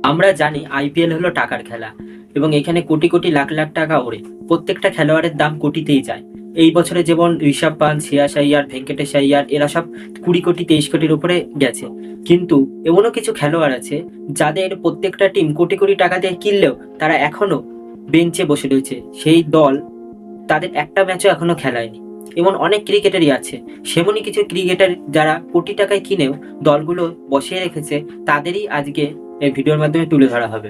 আমরা জানি আইপিএল হলো টাকার খেলা এবং এখানে কোটি কোটি লাখ লাখ টাকা ওড়ে। প্রত্যেকটা খেলোয়াড়ের দাম কোটিতেই যায়। এই বছরে যেমন ঋষভ পান্ট, শ্রেয়াস আইয়ার, ভেঙ্কটেশ আইয়ার এরা সব 20 কোটি 23 কোটির উপরে গেছে। কিন্তু এমনও কিছু খেলোয়াড় আছে যাদের প্রত্যেকটা টিম কোটি কোটি টাকা দিয়ে কিনলেও তারা এখনো বেঞ্চে বসে রয়েছে। সেই দল তাদের একটা ম্যাচও এখনো খেলায়নি। এমন অনেক ক্রিকেটারই আছে, সেমনই কিছু ক্রিকেটার যারা কোটি টাকায় কিনেও দলগুলো বসিয়ে রেখেছে, তাদেরই আজকে এই ভিডিওর মাধ্যমে তুলে ধরা হবে।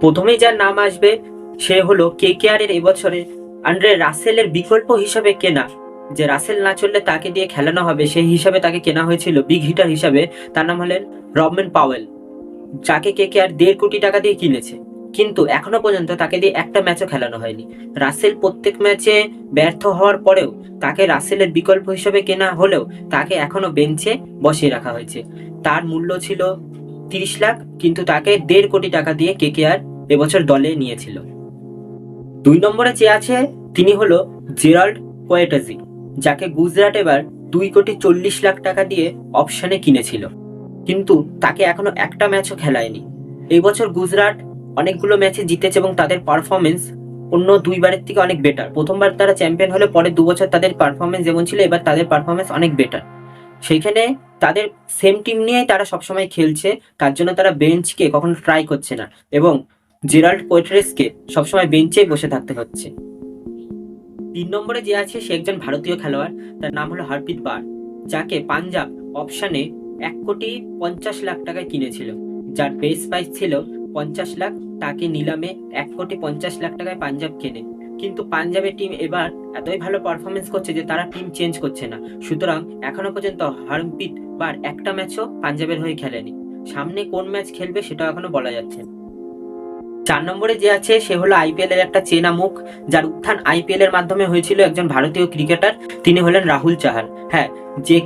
প্রথমেই যার নাম আসবে সে হলো কেকেআর এর এবছরে আন্দ্রে রাসেলের বিকল্প হিসাবে কেনা, যে রাসেল না চললে তাকে দিয়ে খেলানো হবে সেই হিসাবে তাকে কেনা হয়েছিল বিগ হিটার হিসাবে। তার নাম হলেন রবম্যান পাওয়েল, যাকে কেকেআর 1.5 কোটি টাকা দিয়ে কিনেছে। কিন্তু এখনো পর্যন্ত তাকে দিয়ে একটা ম্যাচও খেলানো হয়নি। রাসেল প্রত্যেক ম্যাচে ব্যর্থ হওয়ার পরেও তাকে রাসেলের বিকল্প হিসেবে কেনা হলেও তাকে এখনো বেঞ্চে বসিয়ে রাখা হয়েছে। তার মূল্য ছিল 30 লাখ, কিন্তু তাকে 1.5 কোটি টাকা দিয়ে কেকেআর এবছর দলে নিয়েছিল। 2 নম্বরে যে আছে তিনি হলো জেরাল্ড কোয়েটাজি, যাকে গুজরাট এবার 2,40,00,000 টাকা দিয়ে অপশনে কিনেছিল, কিন্তু তাকে এখনো একটা ম্যাচও খেলায়নি। এই বছর গুজরাট অনেকগুলো ম্যাচে জিতেছে এবং তাদের পারফরমেন্স অন্য দুইবারের থেকে অনেক বেটার। প্রথমবার তারা চ্যাম্পিয়ন হলে পরে 2 বছর তাদের পারফরমেন্স যেমন ছিল, এবার তাদের পারফরমেন্স অনেক বেটার। সেইখানে তাদের সেম টিম নিয়েই তারা সবসময় খেলছে, তার জন্য তারা বেঞ্চকে কখনো ট্রাই করছে না এবং জেরাল্ড কোয়েট্রেসকে সবসময় বেঞ্চেই বসে থাকতে হচ্ছে। 3 নম্বরে যে আছে সে একজন ভারতীয় খেলোয়াড়, তার নাম হলো হারপ্রীত বার, যাকে পাঞ্জাব অপশনে 1,50,00,000 টাকায় কিনেছিল, যার বেস প্রাইস ছিল 50 লাখ। তাকে নিলামে 1,50,00,000 টাকায় পাঞ্জাব কেনে। কিন্তু পাঞ্জাবের টিম এবার এতই ভালো পারফরমেন্স করছে যে তারা টিম চেঞ্জ করছে না, সুতরাং এখনো পর্যন্ত হারপ্রীত বার একটা ম্যাচও পাঞ্জাবের হয়ে খেলেনি। সামনে কোন ম্যাচ খেলবে সেটাও এখনো বলা যাচ্ছে না। 4 নম্বরে যে আছে সে হলো আইপিএল এর একটা চেনা মুখ, যার উত্থান আইপিএল এর মাধ্যমে হয়েছিল, একজন ভারতীয় ক্রিকেটার, তিনি হলেন রাহুল চাহার। হ্যাঁ, যে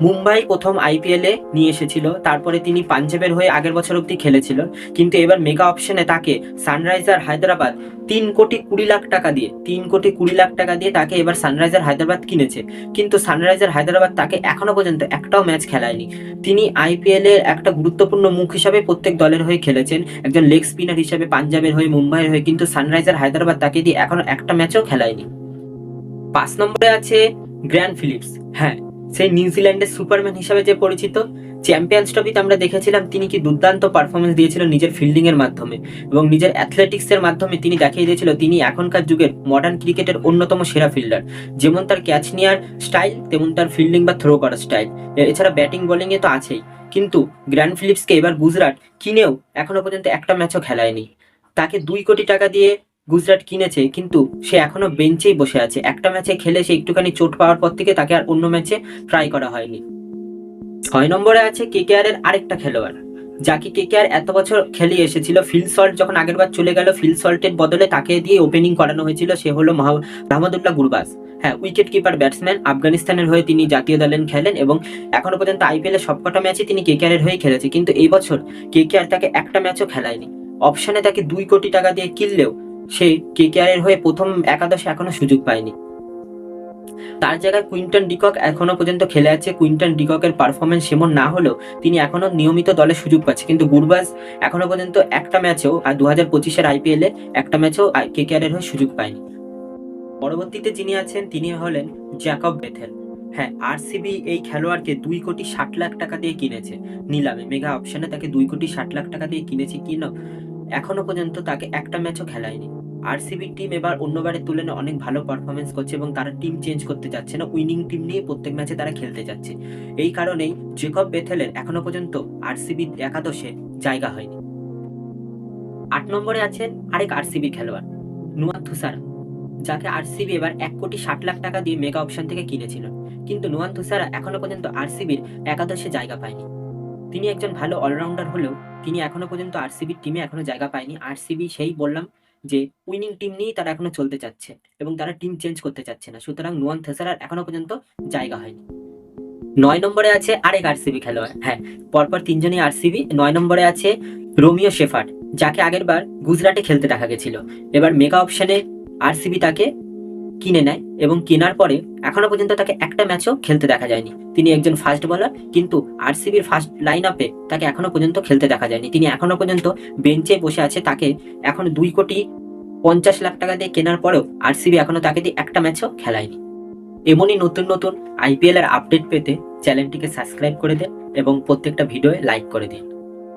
মুম্বাই প্রথম আইপিএল এ নিয়ে এসেছিল, তারপরে তিনি পাঞ্জাবের হয়ে আগের বছর অব্দি খেলেছিল। কিন্তু এবার মেগা অপশনে তাকে সানরাইজার হায়দ্রাবাদ 3,20,00,000 টাকা দিয়ে 3,20,00,000 টাকা দিয়ে তাকে এবার সানরাইজার হায়দ্রাবাদ কিনেছে। কিন্তু সানরাইজার হায়দ্রাবাদ তাকে এখনো পর্যন্ত একটাও ম্যাচ খেলায়নি। তিনি আইপিএল এর একটা গুরুত্বপূর্ণ মুখ হিসাবে প্রত্যেক দলের হয়ে খেলেছেন, একজন লেগ স্পিনার হিসাবে পাঞ্জাবের হয়ে, মুম্বাইয়ের হয়ে, কিন্তু সানরাইজার হায়দ্রাবাদ তাকে দিয়ে এখনো একটা ম্যাচও খেলায়নি। 5 নম্বরে আছে গ্র্যান্ট ফিলিপস। হ্যাঁ, সেই নিউজিল্যান্ডের সুপারম্যান হিসাবে যে পরিচিত। চ্যাম্পিয়ন্স ট্রফিতে আমরা দেখেছিলাম তিনি কি দুর্দান্ত পারফরমেন্স দিয়েছিল নিজের ফিল্ডিং এর মাধ্যমে এবং নিজের অ্যাথলেটিক্স এর মাধ্যমে। তিনি দেখিয়ে দিয়েছিল তিনি এখনকার যুগের মডার্ন ক্রিকেটের অন্যতম সেরা ফিল্ডার। যেমন তার ক্যাচ নেওয়ার স্টাইল, তেমন তার ফিল্ডিং বা থ্রো করার স্টাইল, এছাড়া ব্যাটিং বোলিং এ তো আছেই। কিন্তু গ্র্যান্ট ফিলিপসকে এবার গুজরাট কিনেও এখনো পর্যন্ত একটা ম্যাচও খেলায়নি। তাকে 2 কোটি টাকা দিয়ে গুজরাট কিনেছে, কিন্তু সে এখনো বেঞ্চেই বসে আছে। একটা ম্যাচে খেলে সে একটুখানি চোট পাওয়ার পর থেকে তাকে আর অন্য ম্যাচে ট্রাই করা হয়নি। 6 নম্বরে আছে কেকেআর এর আরেকটা খেলোয়াড়, যাকে কেকেআর এত বছর খেলিয়ে এসেছিল। ফিল সল্ট যখন আগেরবার চলে গেল, ফিল সল্টের বদলে তাকে দিয়ে ওপেনিং করানো হয়েছিল। সে হলো মাহমুদুল্লাহ গুরবাজ। হ্যাঁ, উইকেট কিপার ব্যাটসম্যান, আফগানিস্তানের হয়ে তিনি জাতীয় দলে খেলেন এবং এখনো পর্যন্ত আইপিএল এর সবকটা ম্যাচে তিনি কেকেআর এর হয়ে খেলেছে। কিন্তু এই বছর কেকেআর তাকে একটা ম্যাচও খেলায়নি। অপশনে তাকে 2 কোটি টাকা দিয়ে কিনলেও সে কেকেআর এর হয়ে প্রথম একাদশে এখনো সুযোগ পায়নি। তার জায়গায় কুইন্টন ডিকক এখনো পর্যন্ত খেলে আছে। কুইন্টন ডিককের পারফরমেন্স সেমন না হলেও তিনি এখনো নিয়মিত দলে সুযোগ পাচ্ছে, কিন্তু গুরবাজ এখনো পর্যন্ত একটা ম্যাচেও, আর 2025-এর আইপিএল এ একটা ম্যাচেও কেকেআর এর হয়ে সুযোগ পায়নি। পরবর্তীতে যিনি আছেন তিনি হলেন জ্যাকব বেথেল। হ্যাঁ, আরসিবি এই খেলোয়াড়কে 2,60,00,000 টাকা দিয়ে কিনেছে নিলামে, মেগা অপশনে তাকে 2,60,00,000 টাকা দিয়ে কিনেছে। কিনো এখনো পর্যন্ত তাকে একটা ম্যাচও খেলায়নি। আরসিবি টিম এবার অন্যবারের তুলনায় অনেক ভালো পারফরমেন্স করছে এবং তারা টিম চেঞ্জ করতে যাচ্ছে না, উইনিং টিম নিয়ে প্রত্যেক ম্যাচে তারা খেলতে যাচ্ছে। এই কারণেই জেকব বেথেলের এখনো পর্যন্ত আরসিবি একাদশে জায়গা হয়নি। 8 নম্বরে আছেন আরেক আরসিবি খেলোয়াড়, নুয়ান থুসারা, যাকে আরসিবি এবার 1,60,00,000 টাকা দিয়ে মেগা অপশন থেকে কিনেছিল। কিন্তু নুয়ান থুসারা এখনো পর্যন্ত আরসিবির একাদশে জায়গা পায়নি। তিনি একজন ভালো অলরাউন্ডার হলেও তিনি এখনো পর্যন্ত আরসিবির টিমে এখনো জায়গা পায়নি। আরসিবি সেই বললাম যে উইনিং টিম নিয়েই তারা এখনো চলতে চাচ্ছে এবং তারা টিম চেঞ্জ করতে চাচ্ছে না, সুতরাং নুয়ান থেসারার এখনো পর্যন্ত জায়গা হয়নি। 9 নম্বরে আছে আরেক আরসিবি খেলোয়াড়। হ্যাঁ, পরপর 3 জনই আরসিবি। 9 নম্বরে আছে রোমিও শেফার্ড, যাকে আগের বার গুজরাটে খেলতে দেখা গেছিল। এবার মেগা অপশনে আরসিবি তাকে কিনে নেয় এবং কেনার পরে এখনো পর্যন্ত তাকে একটা ম্যাচও খেলতে দেখা যায়নি। তিনি একজন ফাস্ট বোলার, কিন্তু আরসিবির ফার্স্ট লাইন আপে তাকে এখনো পর্যন্ত খেলতে দেখা যায়নি। তিনি এখনো পর্যন্ত বেঞ্চে বসে আছে। তাকে এখন 2,50,00,000 টাকা দিয়ে কেনার পরেও আরসিবি এখনো তাকে দিয়ে একটা ম্যাচও খেলায়নি। এমনই নতুন নতুন আইপিএল এর আপডেট পেতে চ্যানেলটিকে সাবস্ক্রাইব করে দিন এবং প্রত্যেকটা ভিডিওয়ে লাইক করে দিন।